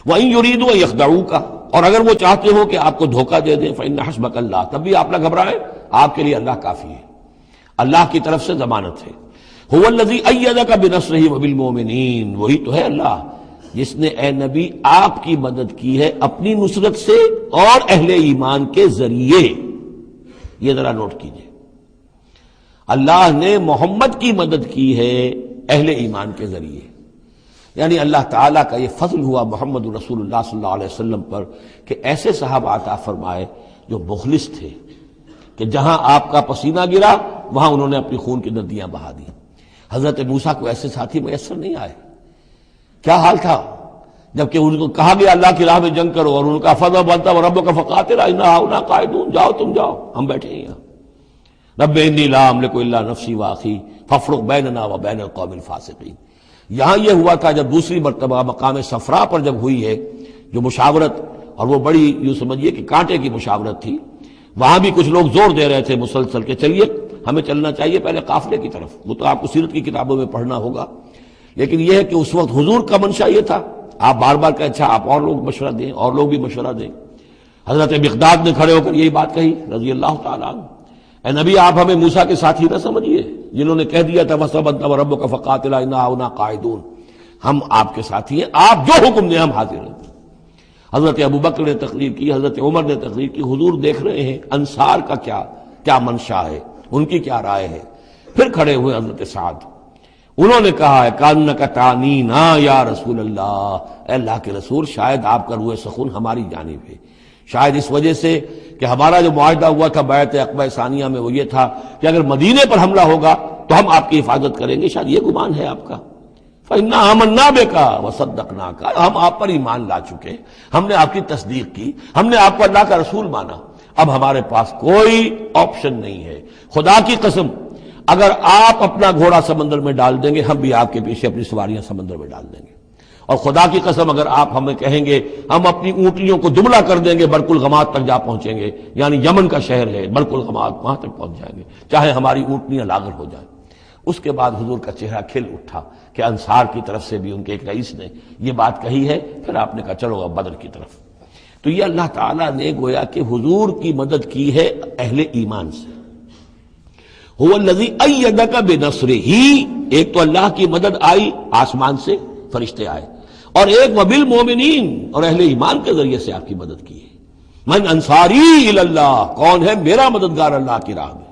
وَإِن يُرِيدُوا أَن يَخْدَعُوكَ، اور اگر وہ چاہتے ہو کہ آپ کو دھوکہ دے دیں، فَإِنَّ حَسْبَكَ اللَّهُ، تب بھی آپ نہ گھبرائیں، آپ کے لیے اللہ کافی ہے، اللہ کی طرف سے ضمانت ہے۔ هُوَ الَّذِي أَيَّدَكَ بِنَصْرِهِ وَبِالْمُؤْمِنِينَ، وہی تو ہے اللہ جس نے اے نبی آپ کی مدد کی ہے اپنی نصرت سے اور اہل ایمان کے ذریعے۔ یہ ذرا نوٹ کیجئے، اللہ نے محمد کی مدد کی ہے اہل ایمان کے ذریعے، یعنی اللہ تعالیٰ کا یہ فضل ہوا محمد رسول اللہ صلی اللہ علیہ وسلم پر کہ ایسے صحابہ عطا فرمائے جو مخلص تھے، کہ جہاں آپ کا پسینہ گرا وہاں انہوں نے اپنی خون کی ندیاں بہا دی۔ حضرت موسیٰ کو ایسے ساتھی میسر نہیں آئے۔ کیا حال تھا جبکہ ان کو کہا گیا اللہ کی راہ میں جنگ کرو، اور انہوں نے کہا فَاذْهَبْ أَنْتَ وَرَبُّكَ فَقَاتِلَا إِنَّا هَاهُنَا قَاعِدُونَ، جاؤ تم جاؤ، ہم بیٹھے ہیں یہاں۔ رب انی لا املک الا نفسی واخی فافرق بیننا وبین القوم الفاسقین۔ یہاں یہ ہوا تھا جب دوسری مرتبہ مقام صفرا پر جب ہوئی ہے جو مشاورت، اور وہ بڑی یوں سمجھیے کہ کانٹے کی مشاورت تھی، وہاں بھی کچھ لوگ زور دے رہے تھے مسلسل کہ چلیے ہمیں چلنا چاہیے پہلے قافلے کی طرف، وہ تو آپ کو سیرت کی کتابوں میں پڑھنا ہوگا، لیکن یہ ہے کہ اس وقت حضور کا منشا یہ تھا، آپ بار بار کہ اچھا آپ اور لوگ مشورہ دیں، اور لوگ بھی مشورہ دیں۔ حضرت مقداد نے کھڑے ہو کر یہی بات کہی رضی اللہ تعالیٰ عنہ، اے نبی آپ ہمیں موسیٰ کے ساتھی نہ سمجھیے جنہوں نے کہہ دیا تھا فَاذْهَبْ أَنْتَ وَرَبُّكَ فَقَاتِلَا إِنَّا هَاهُنَا قَاعِدُونَ، ہم آپ کے ساتھی ہیں، آپ جو حکم دیں ہم حاضر ہیں۔ حضرت ابوبکر نے تقریر کی، حضرت عمر نے تقریر کی، حضور دیکھ رہے ہیں انصار کا کیا منشا ہے، ان کی کیا رائے ہے۔ پھر کھڑے ہوئے حضرت سعد، انہوں نے کہا ہے کَأَنَّكَ تَعْنِينَا یا رسول اللہ، اے اللہ کے رسول شاید آپ کا روح سخن ہماری جانب ہے، شاید اس وجہ سے کہ ہمارا جو معاہدہ ہوا تھا بیعت عقبہ ثانیہ میں وہ یہ تھا کہ اگر مدینے پر حملہ ہوگا تو ہم آپ کی حفاظت کریں گے، شاید یہ گمان ہے آپ کا۔ فَإِنَّا آمَنَّا بِكَ وَصَدَّقْنَاكَ، ہم آپ پر ایمان لا چکے، ہم نے آپ کی تصدیق کی، ہم نے آپ کو اللہ کا رسول مانا، اب ہمارے پاس کوئی آپشن نہیں ہے۔ خدا کی قسم اگر آپ اپنا گھوڑا سمندر میں ڈال دیں گے ہم بھی آپ کے پیچھے اپنی سواریاں سمندر میں ڈال دیں گے، اور خدا کی قسم اگر آپ ہمیں کہیں گے ہم اپنی اونٹنیوں کو دبلا کر دیں گے برق الغماد تک جا پہنچیں گے، یعنی یمن کا شہر ہے برق الغماد، وہاں تک پہنچ جائیں گے چاہے ہماری اونٹنیاں لاغر ہو جائیں۔ اس کے بعد حضور کا چہرہ کھل اٹھا کہ انصار کی طرف سے بھی ان کے ایک رئیس نے یہ بات کہی ہے، پھر آپ نے کہا چلو اب بدر کی طرف۔ تو یہ اللہ تعالیٰ نے گویا کہ حضور کی مدد کی ہے اہل ایمان سے۔ هو الذی ایدک بنصرہ، ایک تو اللہ کی مدد آئی آسمان سے، فرشتے آئے، اور ایک وبالمؤمنین، اور اہل ایمان کے ذریعے سے آپ کی مدد کی ہے۔ من انصاری الی اللہ، کون ہے میرا مددگار اللہ کی راہ میں؟